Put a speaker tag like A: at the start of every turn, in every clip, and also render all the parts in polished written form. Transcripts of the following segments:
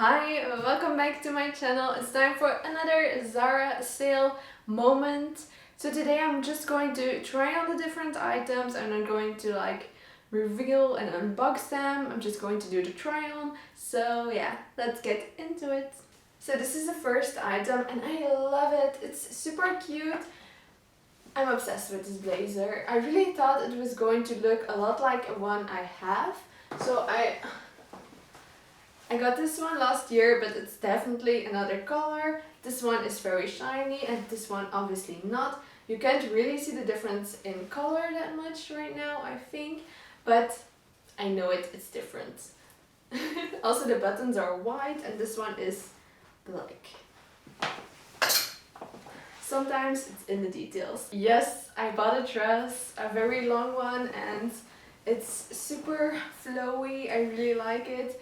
A: Hi, welcome back to my channel. It's time for another Zara sale moment. So today I'm just going to try on the different items. I'm not going to reveal and unbox them. I'm just going to do the try on. So yeah, let's get into it. So this is the first item and I love it. It's super cute. I'm obsessed with this blazer. I really thought it was going to look a lot like one I have. So I got this one last year, but it's definitely another color. This one is very shiny and this one obviously not. You can't really see the difference in color that much right now, I think, but I know it's different. Also the buttons are white and this one is black. Sometimes it's in the details. Yes, I bought a dress, a very long one, and it's super flowy. I really like it.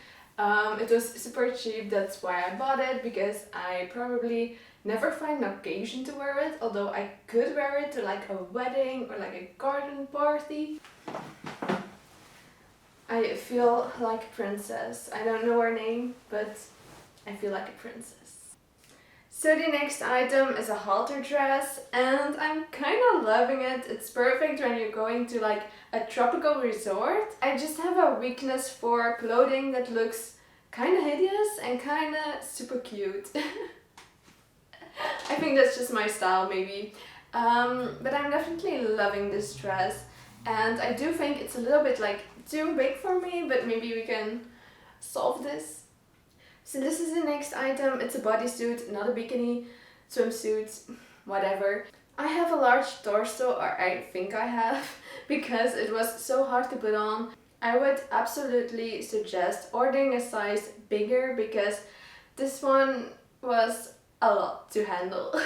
A: It was super cheap, that's why I bought it, because I probably never find an occasion to wear it, although I could wear it to like a wedding or like a garden party. I feel like a princess. I don't know her name, but I feel like a princess. So the next item is a halter dress and I'm kind of loving it. It's perfect when you're going to like a tropical resort. I just have a weakness for clothing that looks kind of hideous and kind of super cute. I think that's just my style maybe. But I'm definitely loving this dress and I do think it's a little bit like too big for me, but maybe we can solve this. So this is the next item. It's a bodysuit, not a bikini, swimsuit, whatever. I have a large torso, or I think I have, because it was so hard to put on. I would absolutely suggest ordering a size bigger because this one was a lot to handle.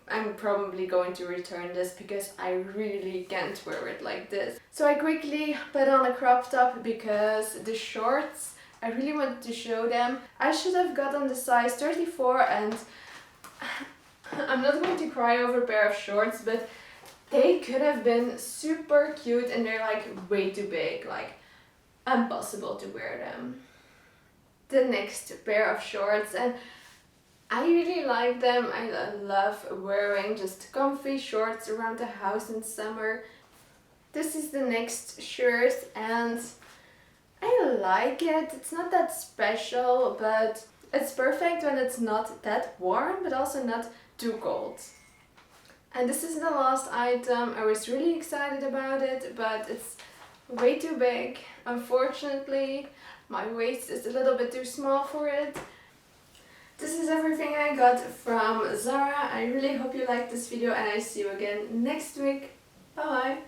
A: I'm probably going to return this because I really can't wear it like this. So I quickly put on a crop top because the shorts, I really wanted to show them. I should have gotten the size 34 and I'm not going to cry over a pair of shorts, but they could have been super cute and they're like way too big, like impossible to wear them. The next pair of shorts, and I really like them. I love wearing just comfy shorts around the house in summer. This is the next shirt and I like it. It's not that special, but it's perfect when it's not that warm, but also not too cold. And this is the last item. I was really excited about it, but it's way too big. Unfortunately, my waist is a little bit too small for it. This is everything I got from Zara. I really hope you liked this video and I see you again next week. Bye bye!